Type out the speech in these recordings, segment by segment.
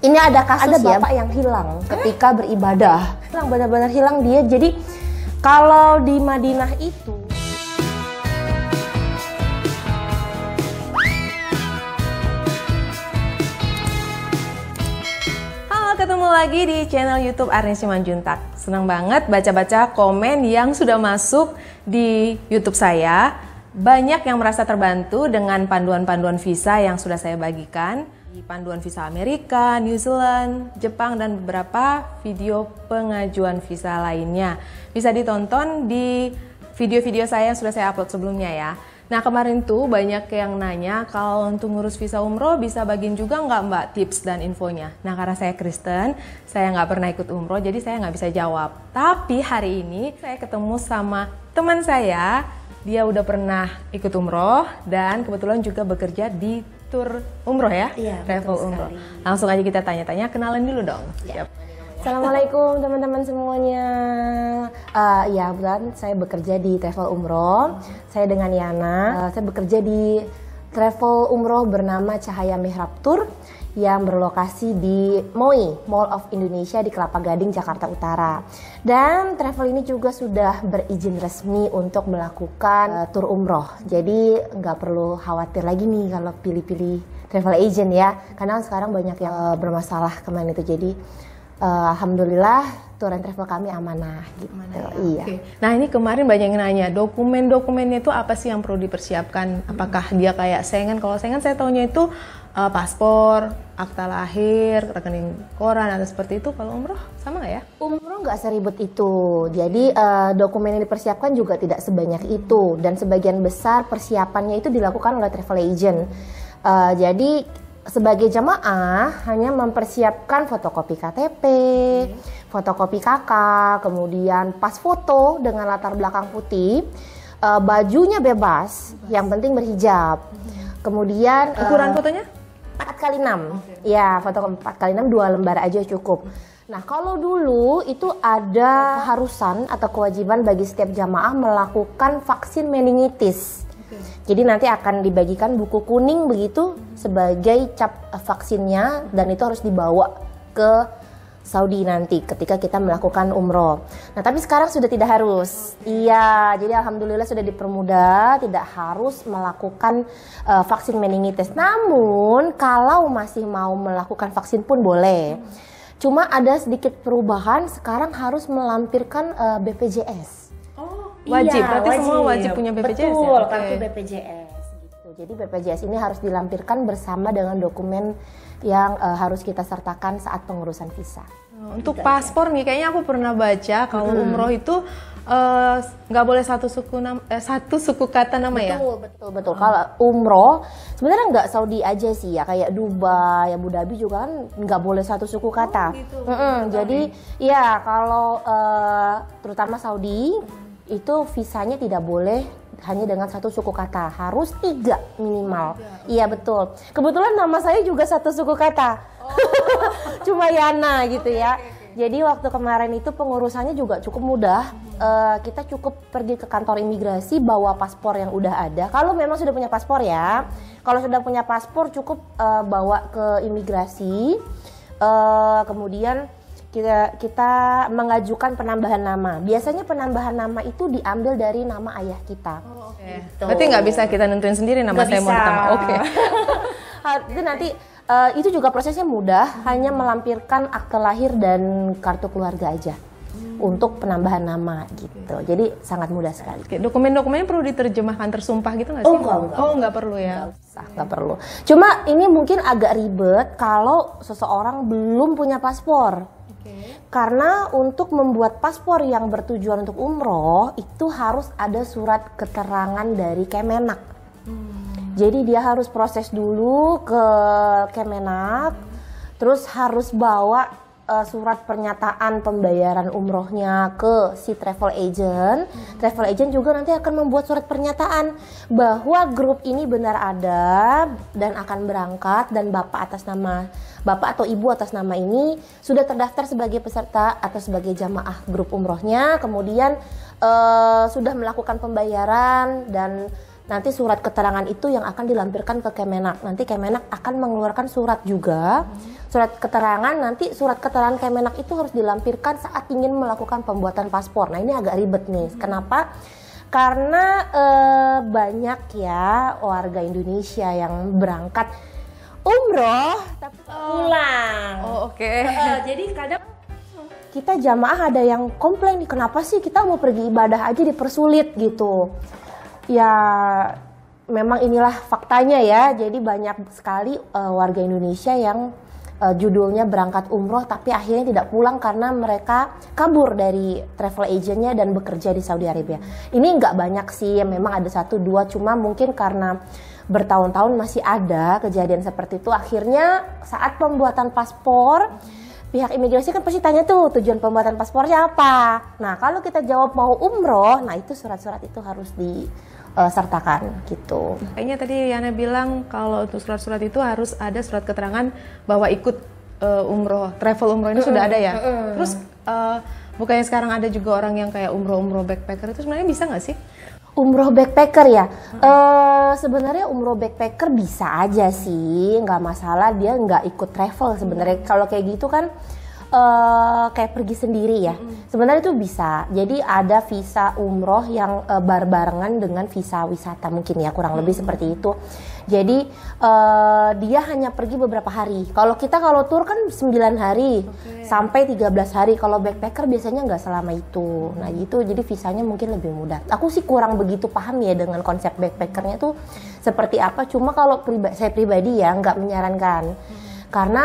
Ini ada kasus Ada bapak yang hilang ketika beribadah. Hilang, benar-benar hilang dia. Jadi kalau di Madinah itu ketemu lagi di channel YouTube Arni Simanjuntak. Senang banget baca-baca komen yang sudah masuk di YouTube saya. Banyak yang merasa terbantu dengan panduan-panduan visa yang sudah saya bagikan. Di panduan visa Amerika, New Zealand, Jepang, dan beberapa video pengajuan visa lainnya. Bisa ditonton di video-video saya yang sudah saya upload sebelumnya ya. Nah kemarin tuh banyak yang nanya kalau untuk ngurus visa umroh bisa bagiin juga nggak mbak tips dan infonya. Nah karena saya Kristen, saya nggak pernah ikut umroh jadi saya nggak bisa jawab. Tapi hari ini saya ketemu sama teman saya, dia udah pernah ikut umroh dan kebetulan juga bekerja di tour umroh ya, Iya, travel umroh. Langsung aja kita tanya-tanya, kenalan dulu dong. ya. Assalamualaikum teman-teman semuanya. Ya kebetulan saya bekerja di travel umroh. Saya dengan Yana. Saya bekerja di travel umroh bernama Cahaya Mihrab Tour yang berlokasi di MOI, Mall of Indonesia di Kelapa Gading, Jakarta Utara. Dan travel ini juga sudah berizin resmi untuk melakukan tour umroh. Jadi nggak perlu khawatir lagi nih kalau pilih-pilih travel agent ya. Karena sekarang banyak yang bermasalah kemarin itu. Jadi alhamdulillah tour and travel kami amanah gitu. Iya. Okay. Nah ini kemarin banyak yang nanya dokumen-dokumennya itu apa sih yang perlu dipersiapkan? Apakah dia kayak Schengen? Kalau Schengen saya taunya itu paspor, akta lahir, rekening koran atau seperti itu. Kalau umroh sama nggak ya? Umroh nggak seribet itu. Jadi dokumen yang dipersiapkan juga tidak sebanyak itu. Dan sebagian besar persiapannya itu dilakukan oleh travel agent. Jadi sebagai jamaah hanya mempersiapkan fotokopi KTP, fotokopi KK, kemudian pas foto dengan latar belakang putih, bajunya bebas, yang penting berhijab. Kemudian Ukuran fotonya? 4x6, ya foto 4x6 2 lembar aja cukup. Nah kalau dulu itu ada keharusan atau kewajiban bagi setiap jamaah melakukan vaksin meningitis. Jadi nanti akan dibagikan buku kuning begitu sebagai cap vaksinnya dan itu harus dibawa ke Saudi nanti ketika kita melakukan umroh. Nah tapi sekarang sudah tidak harus. Iya, jadi alhamdulillah sudah dipermudah, tidak harus melakukan vaksin meningitis. Namun kalau masih mau melakukan vaksin pun boleh. Cuma ada sedikit perubahan, sekarang harus melampirkan BPJS. Wajib, Iya, berarti semua wajib punya BPJS. Betul, ya? kartu BPJS gitu. Jadi BPJS ini harus dilampirkan bersama dengan dokumen yang harus kita sertakan saat pengurusan visa. Untuk paspor nih, kayaknya aku pernah baca kalau umroh itu nggak boleh satu suku kata nama ya? Betul. Kalau umroh sebenarnya nggak Saudi aja sih ya, kayak Dubai, Abu Dhabi juga kan nggak boleh satu suku kata. Gitu. Jadi ya kalau terutama Saudi itu visanya tidak boleh hanya dengan satu suku kata, harus 3 minimal. Iya betul. Kebetulan nama saya juga satu suku kata, cuma Yana gitu ya. Jadi waktu kemarin itu pengurusannya juga cukup mudah. Kita cukup pergi ke kantor imigrasi, bawa paspor yang udah ada. Kalau memang sudah punya paspor ya, kalau sudah punya paspor cukup bawa ke imigrasi. Kemudian kita mengajukan penambahan nama. Biasanya penambahan nama itu diambil dari nama ayah kita. Gitu. Berarti nggak bisa kita nentuin sendiri nama saya mau ditambah. Oke. Itu nanti itu juga prosesnya mudah, hanya melampirkan akte lahir dan kartu keluarga aja untuk penambahan nama gitu. Jadi sangat mudah sekali. Dokumen-dokumennya perlu diterjemahkan tersumpah gitu nggak sih? Nggak perlu ya. Nggak perlu. Cuma ini mungkin agak ribet kalau seseorang belum punya paspor. Karena untuk membuat paspor yang bertujuan untuk umroh itu harus ada surat keterangan dari Kemenak. Jadi dia harus proses dulu ke Kemenak, terus harus bawa surat pernyataan pembayaran umrohnya ke si travel agent. Travel agent juga nanti akan membuat surat pernyataan bahwa grup ini benar ada dan akan berangkat dan bapak atau ibu atas nama ini sudah terdaftar sebagai peserta atau sebagai jamaah grup umrohnya. Kemudian sudah melakukan pembayaran dan nanti surat keterangan itu yang akan dilampirkan ke Kemenak. Nanti Kemenak akan mengeluarkan surat juga. Surat keterangan, nanti surat keterangan Kemenak itu harus dilampirkan saat ingin melakukan pembuatan paspor. Nah ini agak ribet nih. Kenapa? Karena banyak ya warga Indonesia yang berangkat umroh tapi pulang. Oke. Jadi kadang kita jamaah ada yang komplain nih, kenapa sih kita mau pergi ibadah aja dipersulit gitu. Ya memang inilah faktanya ya. Jadi banyak sekali warga Indonesia yang judulnya berangkat umroh tapi akhirnya tidak pulang karena mereka kabur dari travel agentnya dan bekerja di Saudi Arabia. Ini nggak banyak sih, memang ada 1-2, cuma mungkin karena bertahun-tahun masih ada kejadian seperti itu. Akhirnya saat pembuatan paspor, pihak imigrasi kan pasti tanya tuh tujuan pembuatan paspornya apa. Nah kalau kita jawab mau umroh, nah itu surat-surat itu harus disertakan gitu. Kayaknya tadi Yana bilang kalau untuk surat-surat itu harus ada surat keterangan bahwa ikut umroh, travel umroh ini sudah ada ya. Terus bukannya sekarang ada juga orang yang kayak umroh backpacker, itu sebenarnya bisa nggak sih? Umroh backpacker ya, sebenarnya umroh backpacker bisa aja sih, nggak masalah, dia nggak ikut travel sebenarnya. Kalau kayak gitu kan kayak pergi sendiri ya, sebenarnya itu bisa. Jadi ada visa umroh yang barengan dengan visa wisata mungkin ya, kurang lebih seperti itu. Jadi dia hanya pergi beberapa hari. Kalau tour kan 9 hari sampai 13 hari. Kalau backpacker biasanya nggak selama itu. Nah gitu, jadi visanya mungkin lebih mudah. Aku sih kurang begitu paham ya dengan konsep backpackernya tuh seperti apa. Cuma kalau saya pribadi ya nggak menyarankan. Karena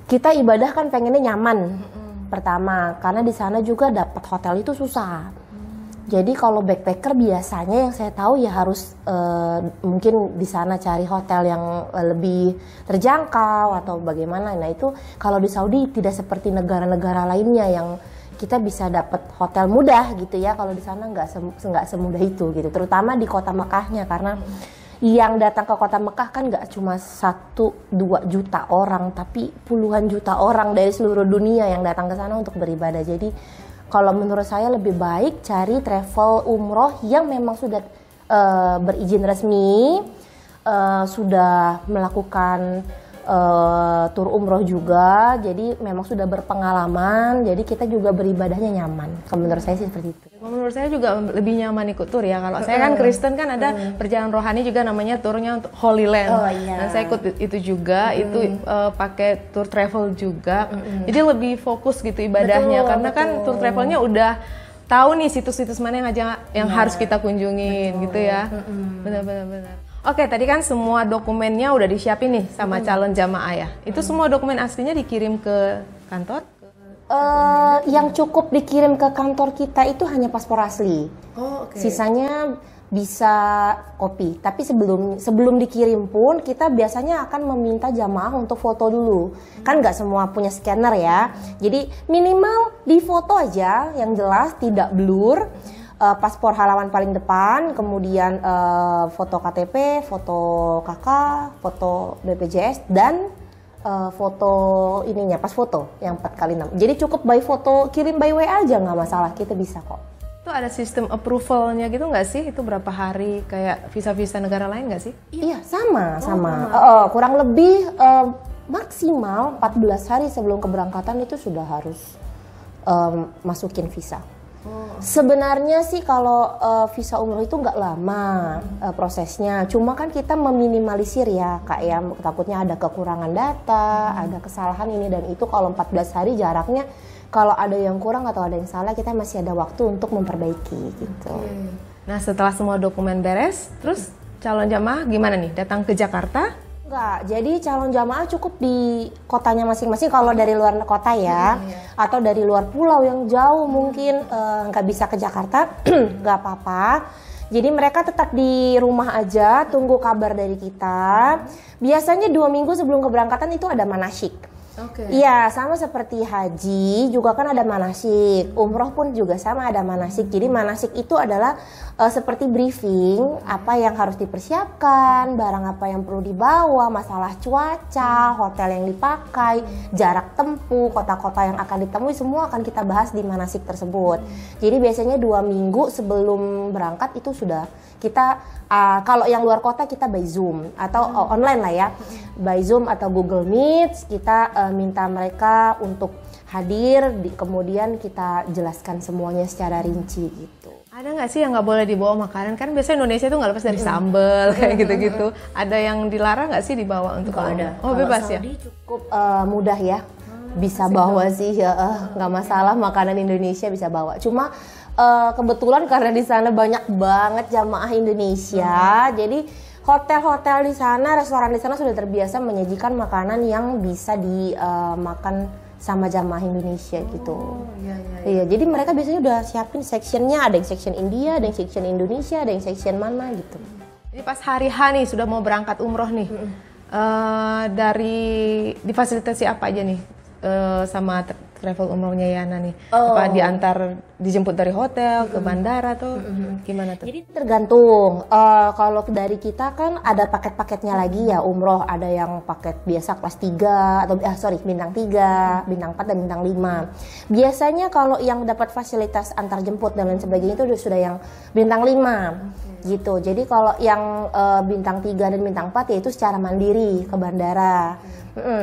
kita ibadah kan pengennya nyaman. Pertama, karena di sana juga dapat hotel itu susah. Jadi kalau backpacker biasanya yang saya tahu ya harus mungkin di sana cari hotel yang lebih terjangkau atau bagaimana. Nah itu kalau di Saudi tidak seperti negara-negara lainnya yang kita bisa dapat hotel mudah gitu ya. Kalau di sana nggak semudah itu gitu. Terutama di kota Mekahnya, karena yang datang ke kota Mekah kan nggak cuma 1-2 juta orang, tapi puluhan juta orang dari seluruh dunia yang datang ke sana untuk beribadah. Jadi kalau menurut saya lebih baik cari travel umroh yang memang sudah berizin resmi, sudah melakukan tur umroh juga, jadi memang sudah berpengalaman, jadi kita juga beribadahnya nyaman. Kalau menurut saya sih seperti itu. Menurut saya juga lebih nyaman ikut tur ya. Kalau saya kan Kristen kan ada perjalanan rohani juga namanya turnya untuk Holy Land. Dan saya ikut itu juga, itu pakai tour travel juga. Jadi lebih fokus gitu ibadahnya, karena kan tour travelnya udah tahu nih situs-situs mana yang harus kita kunjungin gitu ya. Benar. Oke, tadi kan semua dokumennya udah disiapin nih sama calon jamaah ya. Itu semua dokumen aslinya dikirim ke kantor? Yang cukup dikirim ke kantor kita itu hanya paspor asli. Sisanya bisa kopi. Tapi sebelum dikirim pun kita biasanya akan meminta jamaah untuk foto dulu. Kan nggak semua punya scanner ya. Jadi minimal di foto aja yang jelas, tidak blur. Paspor halaman paling depan, kemudian foto KTP, foto KK, foto BPJS, dan foto ininya, pas foto yang 4x6. Jadi cukup by foto, kirim by WA aja nggak masalah, kita bisa kok. Itu ada sistem approvalnya gitu nggak sih? Itu berapa hari kayak visa-visa negara lain nggak sih? Iya, sama. Kurang lebih maksimal 14 hari sebelum keberangkatan itu sudah harus masukin visa. Sebenarnya sih kalau visa umroh itu nggak lama prosesnya, cuma kan kita meminimalisir ya Kak ya, takutnya ada kekurangan data, ada kesalahan ini dan itu. Kalau 14 hari jaraknya, kalau ada yang kurang atau ada yang salah, kita masih ada waktu untuk memperbaiki gitu. Nah setelah semua dokumen beres, terus calon jamaah gimana nih? Datang ke Jakarta? Enggak, jadi calon jamaah cukup di kotanya masing-masing kalau dari luar kota ya, atau dari luar pulau yang jauh mungkin nggak bisa ke Jakarta, nggak apa-apa. Jadi mereka tetap di rumah aja, tunggu kabar dari kita. Biasanya 2 minggu sebelum keberangkatan itu ada manasik. Iya, sama seperti haji juga kan ada manasik, umroh pun juga sama ada manasik. Jadi manasik itu adalah seperti briefing apa yang harus dipersiapkan, barang apa yang perlu dibawa, masalah cuaca, hotel yang dipakai, jarak tempuh, kota-kota yang akan ditemui, semua akan kita bahas di manasik tersebut. Jadi biasanya 2 minggu sebelum berangkat itu sudah kita kalau yang luar kota kita by Zoom atau online lah ya, by Zoom atau Google Meet, kita minta mereka untuk hadir, kemudian kita jelaskan semuanya secara rinci gitu. Ada nggak sih yang nggak boleh dibawa makanan? Kan biasanya Indonesia tuh nggak lepas dari sambal kayak gitu-gitu. Ada yang dilarang nggak sih dibawa untuk ada? Oh, bebas ya? Saudi cukup mudah ya, bisa bawa sih ya, nggak masalah, makanan Indonesia bisa bawa. Cuma kebetulan karena di sana banyak banget jamaah Indonesia, jadi hotel-hotel di sana, restoran di sana sudah terbiasa menyajikan makanan yang bisa dimakan sama jamaah Indonesia gitu. Iya, jadi mereka biasanya udah siapin sectionnya, ada yang section India, ada yang section Indonesia, ada yang section mana gitu. Jadi pas hari H nih sudah mau berangkat umroh nih, dari difasilitasi apa aja nih sama travel umrohnya Yana nih? Apa dijemput dari hotel ke bandara tuh gimana tuh? Jadi tergantung. Kalau dari kita kan ada paket-paketnya lagi ya umroh. Ada yang paket biasa kelas 3 atau bintang 3, bintang 4 dan bintang 5. Biasanya kalau yang dapat fasilitas antar jemput dan lain sebagainya itu sudah yang bintang 5 gitu. Jadi kalau yang bintang 3 dan bintang 4 ya itu secara mandiri ke bandara.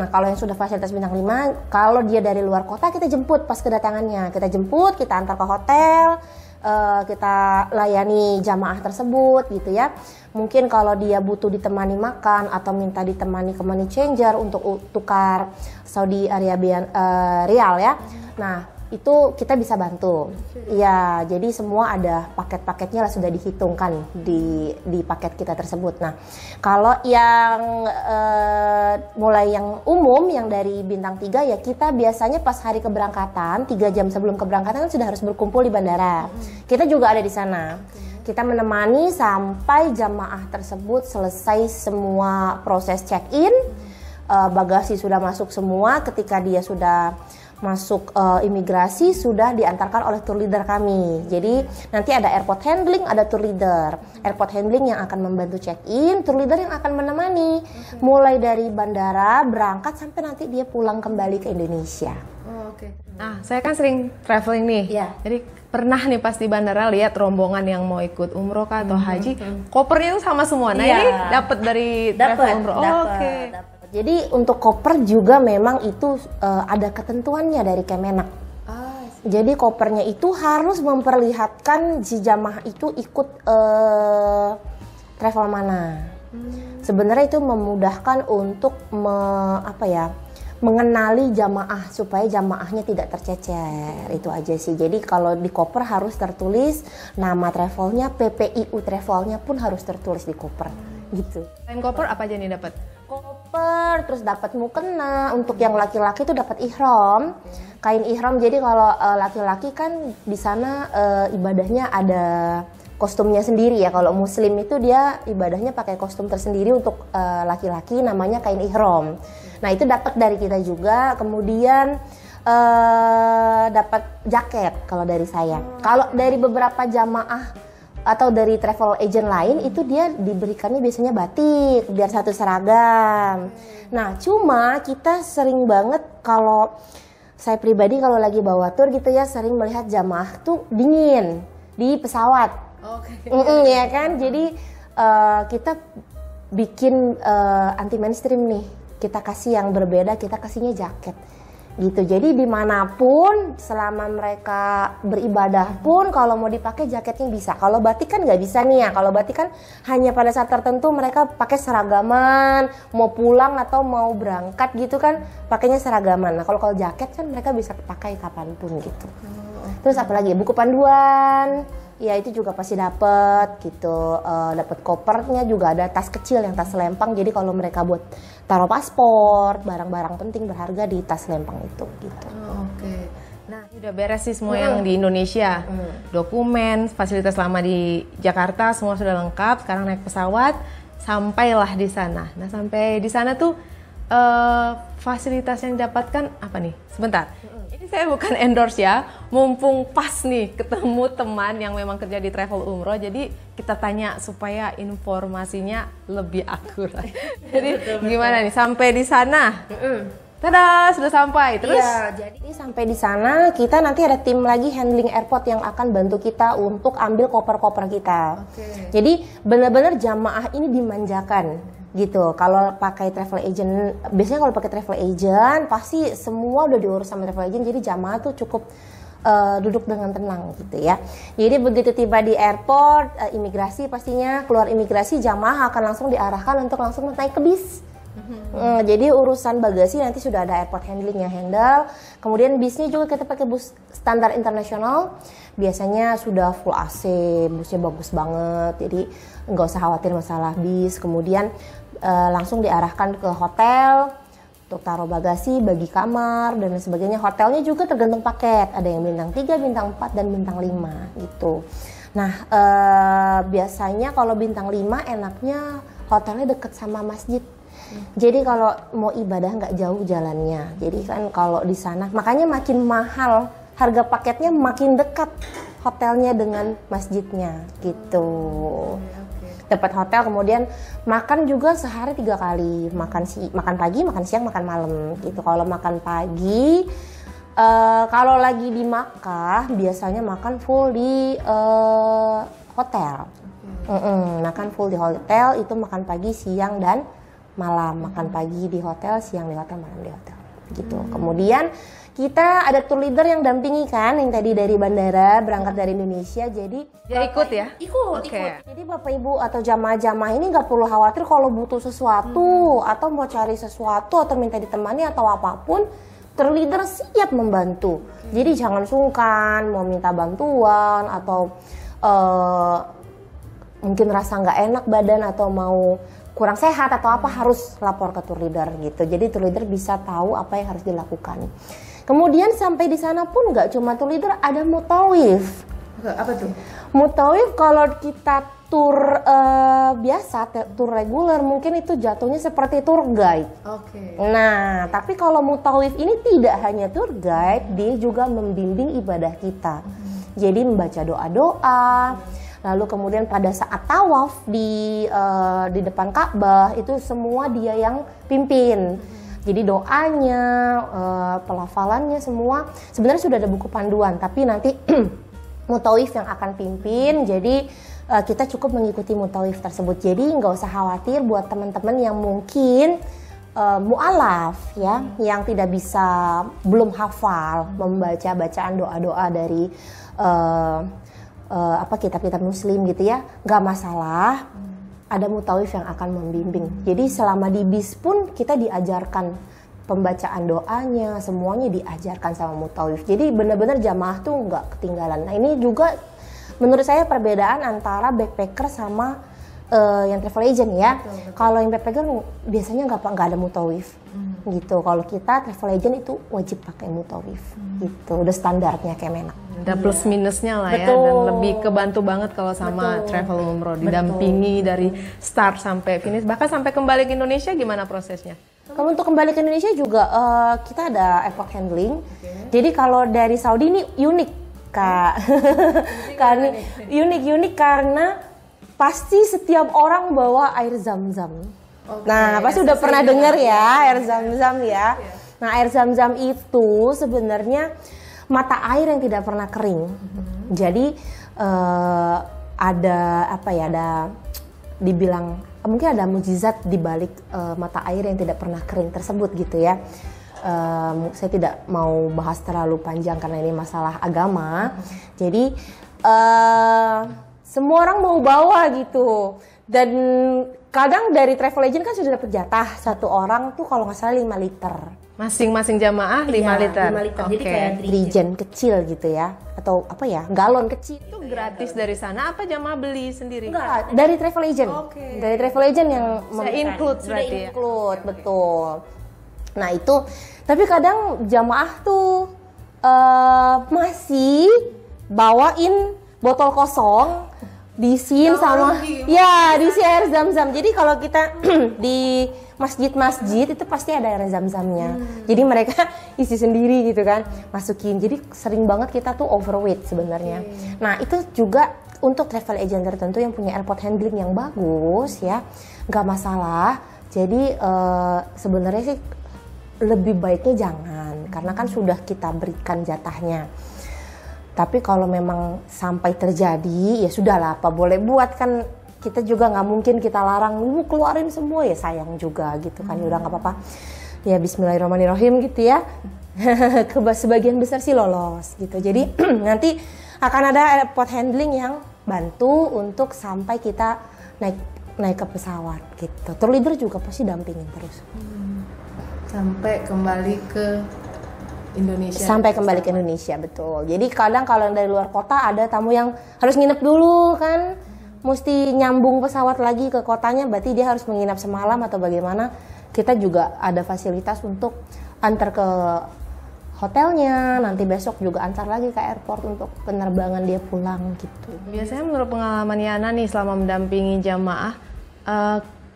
Kalau yang sudah fasilitas bintang 5, kalau dia dari luar kota kita jemput pas kedatangannya. Kita jemput, kita antar ke hotel, kita layani jamaah tersebut gitu ya. Mungkin kalau dia butuh ditemani makan atau minta ditemani ke money changer untuk tukar Saudi Arabia Rial ya. Nah, itu kita bisa bantu. Ya, jadi semua ada paket-paketnya lah sudah dihitungkan di paket kita tersebut. Nah, kalau yang mulai yang umum yang dari bintang 3 ya kita biasanya pas hari keberangkatan 3 jam sebelum keberangkatan kan sudah harus berkumpul di bandara. Kita juga ada di sana. Kita menemani sampai jamaah tersebut selesai semua proses check-in, bagasi sudah masuk semua. Ketika dia sudah masuk imigrasi sudah diantarkan oleh tour leader kami. Jadi nanti ada airport handling, ada tour leader. Airport handling yang akan membantu check-in, tour leader yang akan menemani mulai dari bandara berangkat sampai nanti dia pulang kembali ke Indonesia. Nah, saya kan sering traveling nih. Jadi pernah nih pas di bandara lihat rombongan yang mau ikut umroh kah atau haji, kopernya itu sama semua. Nah, ini dapat dari travel umroh. Jadi untuk koper juga memang itu ada ketentuannya dari Kemenak. Jadi kopernya itu harus memperlihatkan si jamaah itu ikut travel mana. Sebenarnya itu memudahkan untuk mengenali jamaah supaya jamaahnya tidak tercecer. Itu aja sih. Jadi kalau di koper harus tertulis nama travelnya, PPIU travelnya pun harus tertulis di koper gitu. Selain koper apa aja nih dapat? Koper, terus dapat mukena. Untuk yang laki-laki itu dapat ihram, kain ihram. Jadi kalau laki-laki kan di sana ibadahnya ada kostumnya sendiri ya. Kalau muslim itu dia ibadahnya pakai kostum tersendiri untuk laki-laki, namanya kain ihram. Nah itu dapat dari kita juga. Kemudian dapat jaket kalau dari saya. Kalau dari beberapa jamaah atau dari travel agent lain itu dia diberikannya biasanya batik biar satu seragam. Nah cuma kita sering banget, kalau saya pribadi kalau lagi bawa tour gitu ya, sering melihat jamaah tuh dingin di pesawat. Ya kan, jadi kita bikin anti mainstream nih, kita kasih yang berbeda, kita kasihnya jaket gitu. Jadi dimanapun selama mereka beribadah pun kalau mau dipakai jaketnya bisa. Kalau batik kan nggak bisa nih ya. Kalau batik kan hanya pada saat tertentu mereka pakai seragaman, mau pulang atau mau berangkat gitu kan pakainya seragaman. Nah kalau jaket kan mereka bisa pakai kapanpun gitu. Terus apalagi buku panduan, ya itu juga pasti dapat gitu. Dapat kopernya juga, ada tas kecil yang tas lempang. Jadi kalau mereka buat taruh paspor, barang-barang penting berharga di tas lempang itu gitu. Nah, udah beres sih semua yang di Indonesia. Dokumen, fasilitas lama di Jakarta semua sudah lengkap. Sekarang naik pesawat, sampailah di sana. Nah, sampai di sana tuh fasilitas yang didapatkan apa nih? Sebentar. Ini saya bukan endorse ya, mumpung pas nih ketemu teman yang memang kerja di travel umroh, jadi kita tanya supaya informasinya lebih akurat. Jadi gimana nih sampai di sana? Tada, sudah sampai. Terus? Iya, jadi sampai di sana kita nanti ada tim lagi handling airport yang akan bantu kita untuk ambil koper-koper kita. Jadi benar-benar jamaah ini dimanjakan gitu. Kalau pakai travel agent, biasanya kalau pakai travel agent pasti semua udah diurus sama travel agent. Jadi jamaah tuh cukup duduk dengan tenang gitu ya. Jadi begitu tiba di airport, imigrasi pastinya keluar imigrasi, jamaah akan langsung diarahkan untuk langsung naik ke bis. Jadi urusan bagasi nanti sudah ada airport handling yang handle. Kemudian bisnya juga kita pakai bus standar internasional. Biasanya sudah full AC, busnya bagus banget. Jadi nggak usah khawatir masalah bis. Kemudian langsung diarahkan ke hotel untuk taruh bagasi, bagi kamar dan sebagainya. Hotelnya juga tergantung paket. Ada yang bintang 3, bintang 4 dan bintang 5 gitu. Nah biasanya kalau bintang 5 enaknya hotelnya deket sama masjid. Jadi kalau mau ibadah nggak jauh jalannya. Jadi kan kalau di sana makanya makin mahal, harga paketnya makin dekat hotelnya dengan masjidnya gitu. Dapat hotel, kemudian makan juga sehari 3 kali, makan pagi, makan siang, makan malam gitu. Kalau makan pagi, kalau lagi di Makkah biasanya makan full di hotel. Makan full di hotel itu makan pagi, siang dan malam. Makan pagi di hotel, siang di hotel, malam di hotel gitu. Kemudian kita ada tour leader yang dampingi kan, yang tadi dari bandara berangkat dari Indonesia. Jadi dia ikut ya? Ikut. Jadi Bapak Ibu atau jamaah-jamaah ini nggak perlu khawatir kalau butuh sesuatu atau mau cari sesuatu atau minta ditemani atau apapun, tour leader siap membantu. Jadi jangan sungkan mau minta bantuan atau mungkin rasa nggak enak badan atau mau kurang sehat atau apa, harus lapor ke tour leader gitu. Jadi tour leader bisa tahu apa yang harus dilakukan. Kemudian sampai di sana pun nggak cuma tour leader, ada mutawif. Apa tuh? Mutawif kalau kita tour biasa, tour reguler mungkin itu jatuhnya seperti tour guide. Nah, tapi kalau mutawif ini tidak hanya tour guide, dia juga membimbing ibadah kita. Jadi membaca doa-doa. Lalu kemudian pada saat tawaf di depan Ka'bah itu semua dia yang pimpin. Jadi doanya, pelafalannya semua sebenarnya sudah ada buku panduan, tapi nanti mutawif yang akan pimpin. Jadi kita cukup mengikuti mutawif tersebut. Jadi nggak usah khawatir buat teman-teman yang mungkin mu'alaf ya, yang tidak bisa, belum hafal membaca bacaan doa-doa dari kitab-kitab muslim gitu ya, nggak masalah, ada mutawif yang akan membimbing. Jadi selama di bis pun kita diajarkan pembacaan doanya, semuanya diajarkan sama mutawif. Jadi benar-benar jamaah tuh nggak ketinggalan. Nah ini juga menurut saya perbedaan antara backpacker sama yang travel agent ya. Kalau yang backpacker biasanya nggak ada mutawif gitu. Kalau kita travel agent itu wajib pakai mutawif gitu. Udah standarnya Kemenak. Ada plus minusnya lah ya, dan lebih kebantu banget kalau sama travel umroh, didampingi dari start sampai finish, bahkan sampai kembali ke Indonesia. Gimana prosesnya? Kalau untuk kembali ke Indonesia juga kita ada airport handling. Jadi kalau dari Saudi ini unik Kak. Karena unik karena pasti setiap orang bawa air zam-zam. Nah, pasti udah pernah dengar ya air zam-zam ya. Nah, air zam-zam itu sebenarnya mata air yang tidak pernah kering. Jadi ada dibilang mungkin ada mukjizat di balik mata air yang tidak pernah kering tersebut gitu ya. Saya tidak mau bahas terlalu panjang karena ini masalah agama. Jadi semua orang mau bawa gitu. Dan kadang dari travel agent kan sudah dapat jatah satu orang tuh kalau nggak salah 5 liter. Masing-masing jamaah 5 liter. 5 liter. Jadi kayak drigen kecil gitu ya, atau galon kecil. Itu gratis dari sana apa jamaah beli sendiri? Enggak, dari travel agent. Dari travel agent yang include sudah berarti ya? Include, betul. Nah itu, tapi kadang jamaah tuh masih bawain botol kosong, diisiin sama diisi air zam-zam. Jadi kalau kita di masjid-masjid itu pasti ada air zam-zamnya. Jadi mereka isi sendiri gitu kan, masukin. Jadi sering banget kita tuh overweight sebenarnya. Nah itu juga untuk travel agent tertentu yang punya airport handling yang bagus ya, nggak masalah. Jadi sebenarnya sih lebih baiknya jangan, karena kan sudah kita berikan jatahnya. Tapi kalau memang sampai terjadi, ya sudahlah, apa boleh buat, kan kita juga nggak mungkin kita larang, keluarin semua, ya sayang juga gitu kan, udah nggak apa-apa. Ya Bismillahirrahmanirrahim gitu ya. Sebagian besar sih lolos gitu. Jadi nanti akan ada airport handling yang bantu untuk sampai kita naik ke pesawat gitu. Tour leader juga pasti dampingin terus. Sampai kembali ke Indonesia. Sampai kembali ke Indonesia, betul. Jadi kadang kalau yang dari luar kota ada tamu yang harus nginep dulu kan, mesti nyambung pesawat lagi ke kotanya, berarti dia harus menginap semalam atau bagaimana. Kita juga ada fasilitas untuk antar ke hotelnya, nanti besok juga antar lagi ke airport untuk penerbangan dia pulang gitu. Biasanya menurut pengalaman Yana nih selama mendampingi jamaah,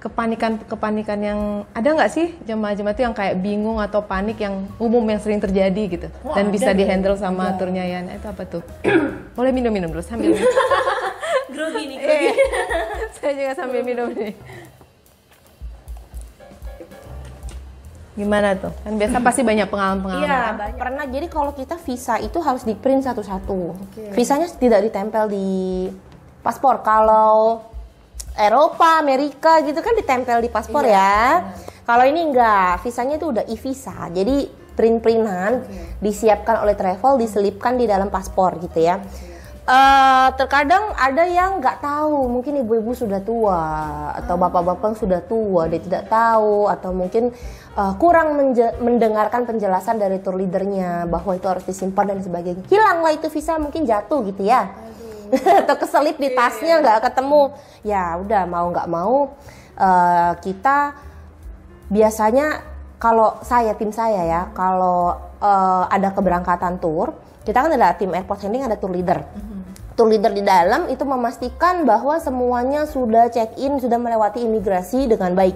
kepanikan yang ada nggak sih jemaah-jemaah itu yang kayak bingung atau panik yang umum yang sering terjadi gitu, dan bisa dihandle sama turnya Yana, itu apa tuh? Boleh minum-minum dulu sambil Grogi nih, saya juga sambil minum nih. Gimana tuh? Kan biasa pasti banyak pengalaman-pengalaman. Iya, pernah. Jadi kalau kita visa itu harus di print satu-satu. Visanya tidak ditempel di paspor. Kalau Eropa, Amerika gitu kan ditempel di paspor ya. Kalau ini enggak, visanya itu udah e-visa. Jadi print-printan disiapkan oleh travel, diselipkan di dalam paspor gitu ya. Terkadang ada yang nggak tahu, mungkin ibu-ibu sudah tua atau bapak-bapak sudah tua, dia tidak tahu, atau mungkin kurang mendengarkan penjelasan dari tour leadernya bahwa itu harus disimpan dan sebagainya. Hilanglah itu visa, mungkin jatuh gitu ya. Atau keselip di tasnya nggak ketemu. Ya udah, mau nggak mau kita biasanya, kalau tim saya ya, kalau ada keberangkatan tour, kita kan ada tim airport handling, ada tour leader. Tour leader di dalam itu memastikan bahwa semuanya sudah check in, sudah melewati imigrasi dengan baik.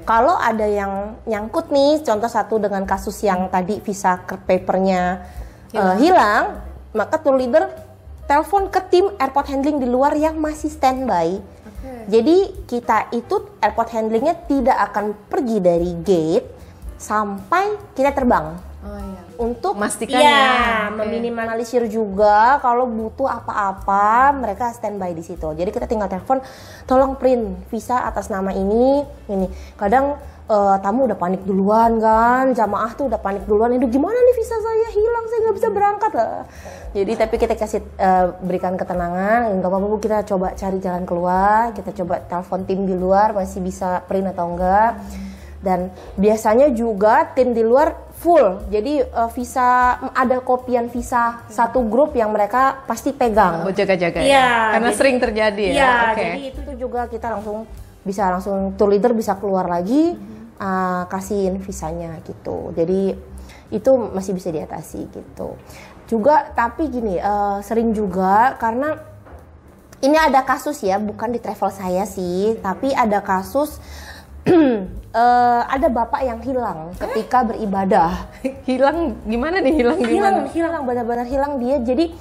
Kalau ada yang nyangkut nih, contoh satu dengan kasus yang tadi visa papernya hilang, maka tour leader telepon ke tim airport handling di luar yang masih standby. Jadi kita itu airport handlingnya tidak akan pergi dari gate sampai kita terbang. Untuk memastikan meminimalisir juga kalau butuh apa-apa, mereka standby di situ. Jadi kita tinggal telepon, tolong print visa atas nama ini. Kadang tamu udah panik duluan kan, jamaah tuh udah panik duluan. Itu gimana nih, visa saya hilang, saya nggak bisa berangkat lah. Jadi tapi kita kasih berikan ketenangan, nggak apa-apa Bu, kita coba cari jalan keluar, kita coba telepon tim di luar masih bisa print atau enggak. Dan biasanya juga tim di luar full, jadi visa, ada kopian visa satu grup yang mereka pasti pegang. Buat jaga-jaga ya? Karena jadi, sering terjadi ya? Iya, jadi itu juga kita langsung tour leader bisa keluar lagi, kasihin visanya gitu. Jadi itu masih bisa diatasi gitu. Juga tapi gini, sering juga karena ini ada kasus ya, bukan di travel saya sih, tapi ada kasus ada bapak yang hilang ketika beribadah. Hilang gimana nih? Hilang benar-benar hilang dia. Jadi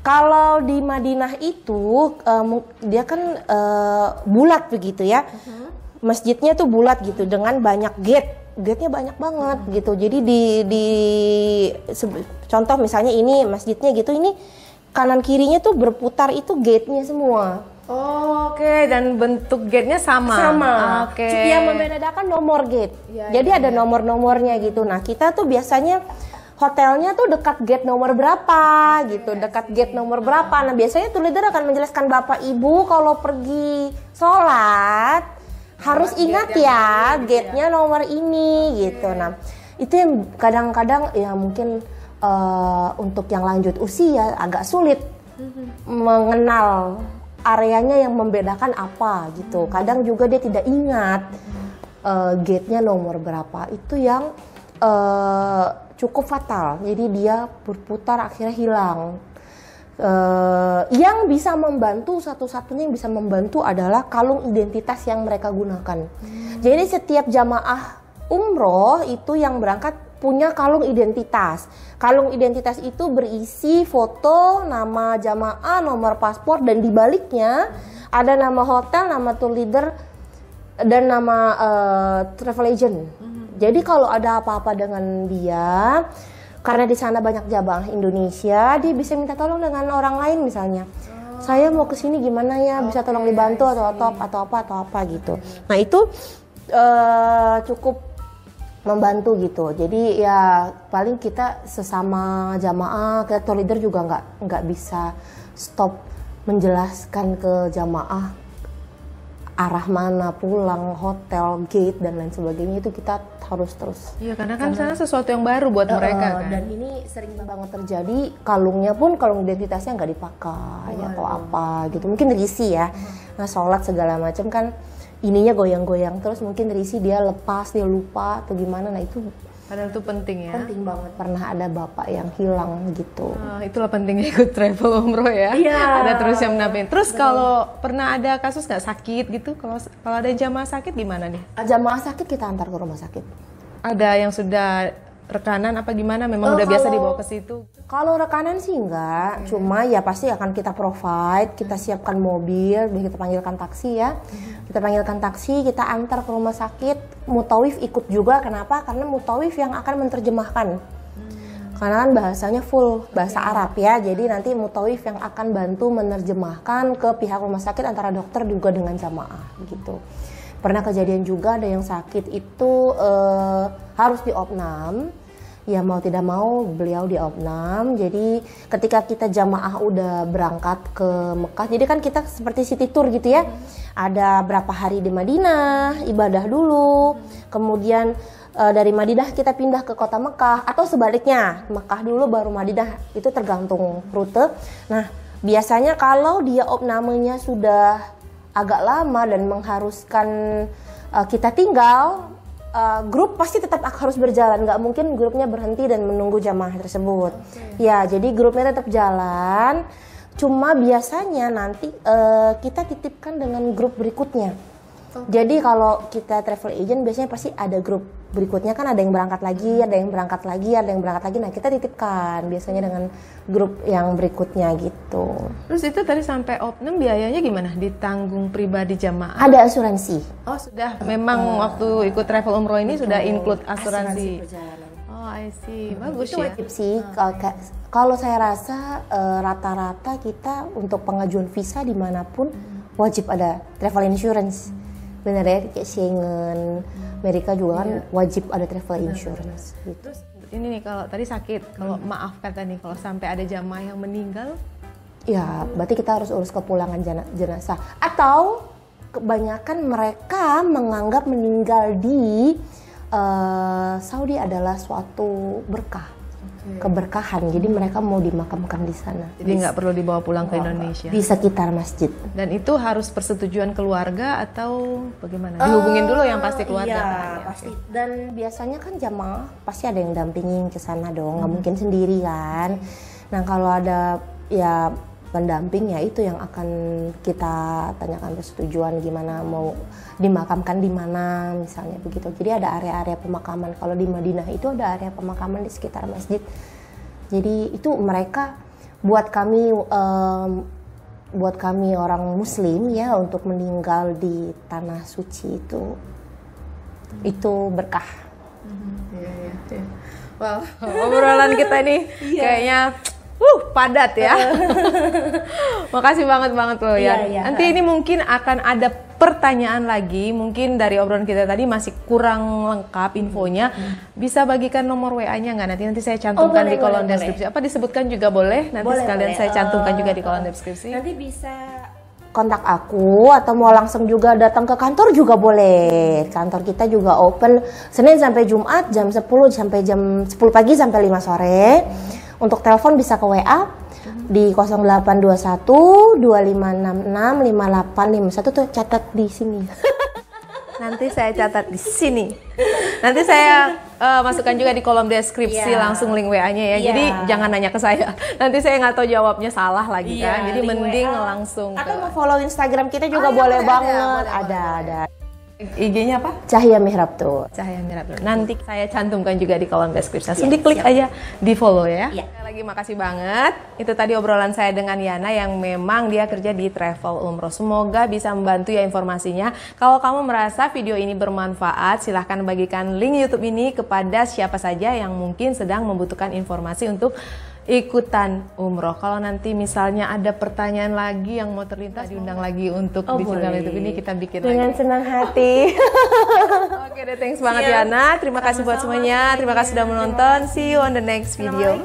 kalau di Madinah itu dia kan bulat begitu ya. Masjidnya tuh bulat gitu dengan banyak gate-nya banyak banget gitu. Jadi contoh misalnya ini masjidnya gitu, ini kanan kirinya tuh berputar, itu gate-nya semua. Oke, dan bentuk gate-nya sama. Oke. Yang membedakan nomor gate. Jadi ada nomor-nomornya gitu. Nah, kita tuh biasanya hotelnya tuh dekat gate nomor berapa gitu, dekat gate nomor berapa. Nah, biasanya tour leader akan menjelaskan Bapak Ibu kalau pergi sholat harus ingat ya gate-nya nomor ini gitu. Nah, itu yang kadang-kadang ya mungkin untuk yang lanjut usia agak sulit mengenal areanya yang membedakan apa gitu. Kadang juga dia tidak ingat gate-nya nomor berapa. Itu yang cukup fatal. Jadi dia berputar akhirnya hilang. Yang bisa membantu, satu-satunya yang bisa membantu adalah kalung identitas yang mereka gunakan. Jadi setiap jamaah umroh itu yang berangkat punya kalung identitas. Kalung identitas itu berisi foto, nama jamaah, nomor paspor, dan di baliknya ada nama hotel, nama tour leader, dan nama travel agent. Jadi kalau ada apa-apa dengan dia, karena di sana banyak jamaah Indonesia, dia bisa minta tolong dengan orang lain misalnya. Saya mau ke sini gimana ya, bisa tolong dibantu atau apa gitu. Nah itu cukup membantu gitu. Jadi ya paling kita sesama jamaah, kita tour leader juga nggak bisa stop menjelaskan ke jamaah arah mana pulang, hotel, gate dan lain sebagainya, itu kita harus terus. Iya, karena kan sana sesuatu yang baru buat mereka kan. Dan ini sering banget terjadi, kalungnya pun kalung identitasnya nggak dipakai atau apa gitu. Mungkin risih ya. Nah, sholat segala macam kan ininya goyang-goyang terus, mungkin risih, dia lepas, dia lupa atau gimana. Nah itu padahal itu penting ya. Penting banget. Pernah ada bapak yang hilang gitu. Itulah pentingnya ikut travel umroh ya. Iya. Ada terus yang mendampingin. Terus kalau pernah ada kasus nggak sakit gitu? Kalau ada jamaah sakit gimana nih? Jamaah sakit kita antar ke rumah sakit. Ada yang sudah rekanan apa gimana? Memang udah biasa dibawa ke situ? Kalau rekanan sih enggak, cuma ya pasti akan kita provide, kita siapkan mobil, kita panggilkan taksi ya. Kita panggilkan taksi, kita antar ke rumah sakit, mutawif ikut juga. Kenapa? Karena mutawif yang akan menerjemahkan. Karena kan bahasanya full bahasa Arab ya, jadi nanti mutawif yang akan bantu menerjemahkan ke pihak rumah sakit antara dokter juga dengan jamaah gitu. Pernah kejadian juga ada yang sakit itu harus diopnam. Ya mau tidak mau beliau diopnam. Jadi ketika kita jamaah udah berangkat ke Mekah, jadi kan kita seperti city tour gitu ya. Ada berapa hari di Madinah, ibadah dulu. Kemudian dari Madinah kita pindah ke kota Mekah, atau sebaliknya, Mekah dulu baru Madinah, itu tergantung rute. Nah biasanya kalau dia opnamenya sudah agak lama dan mengharuskan kita tinggal, grup pasti tetap harus berjalan, nggak mungkin grupnya berhenti dan menunggu jamaah tersebut. Ya, jadi grupnya tetap jalan. Cuma biasanya nanti kita titipkan dengan grup berikutnya. Jadi kalau kita travel agent biasanya pasti ada grup berikutnya, kan ada yang berangkat lagi, ada yang berangkat lagi, ada yang berangkat lagi. Nah kita titipkan biasanya dengan grup yang berikutnya gitu. Terus itu tadi sampai opnam biayanya gimana? Ditanggung pribadi jamaah? Ada asuransi. Oh sudah, memang waktu ikut travel umroh ini sudah include asuransi perjalanan. Oh I see, bagus Itu ya. wajib sih. Kalau saya rasa rata-rata kita untuk pengajuan visa dimanapun wajib ada travel insurance. Bener ya, kayak Schengen, Amerika juga kan wajib ada travel insurance. Gitu. Terus ini nih kalau tadi sakit, kalau maaf kata nih kalau sampai ada jamaah yang meninggal, ya berarti kita harus urus kepulangan jenazah. Atau kebanyakan mereka menganggap meninggal di Saudi adalah suatu berkah. Keberkahan, jadi mereka mau dimakamkan di sana. Jadi nggak perlu dibawa pulang ke Indonesia. Di sekitar masjid. Dan itu harus persetujuan keluarga atau bagaimana? Dihubungin dulu yang pasti keluarga. Iya, kan? pasti. Dan biasanya kan jamaah pasti ada yang dampingin ke sana dong, nggak mungkin sendiri kan. Nah kalau ada ya pendamping, ya itu yang akan kita tanyakan persetujuan gimana mau dimakamkan di mana misalnya begitu. Jadi ada area-area pemakaman. Kalau di Madinah itu ada area pemakaman di sekitar masjid. Jadi itu mereka buat kami orang Muslim ya, untuk meninggal di tanah suci itu berkah. Wow, obrolan kita ini kayaknya padat ya. Makasih banget loh ya. Iya. Nanti ini mungkin akan ada pertanyaan lagi, mungkin dari obrolan kita tadi masih kurang lengkap infonya. Bisa bagikan nomor WA-nya nggak? Nanti saya cantumkan di kolom deskripsi. Apa disebutkan juga boleh? Nanti sekalian saya cantumkan juga di kolom deskripsi. Nanti bisa kontak aku atau mau langsung juga datang ke kantor juga boleh. Kantor kita juga open Senin sampai Jumat jam 10 sampai jam 10 pagi sampai 5 sore. Untuk telepon bisa ke WA di 0821 2566 5851, tuh catat di sini. Nanti saya catat di sini. Nanti saya masukkan juga di kolom deskripsi langsung link WA-nya ya. Jadi jangan nanya ke saya. Nanti saya nggak tahu jawabnya salah lagi kan. Jadi mending langsung. Atau mau follow Instagram kita juga boleh banget. Ada. IG-nya apa? Cahya Mihrab tuh. Cahya Mihrab. Nanti saya cantumkan juga di kolom deskripsi. Langsung diklik aja, di follow ya. Sekali lagi makasih banget. Itu tadi obrolan saya dengan Yana yang memang dia kerja di travel umroh. Semoga bisa membantu ya informasinya. Kalau kamu merasa video ini bermanfaat, silahkan bagikan link YouTube ini kepada siapa saja yang mungkin sedang membutuhkan informasi untuk ikutan umroh. Kalau nanti misalnya ada pertanyaan lagi yang mau terlintas, diundang lagi untuk di channel YouTube ini kita bikin dengan lagi. senang hati. Oke deh, thanks banget Yana. Terima kasih buat semuanya. Terima kasih sudah menonton. See you on the next video.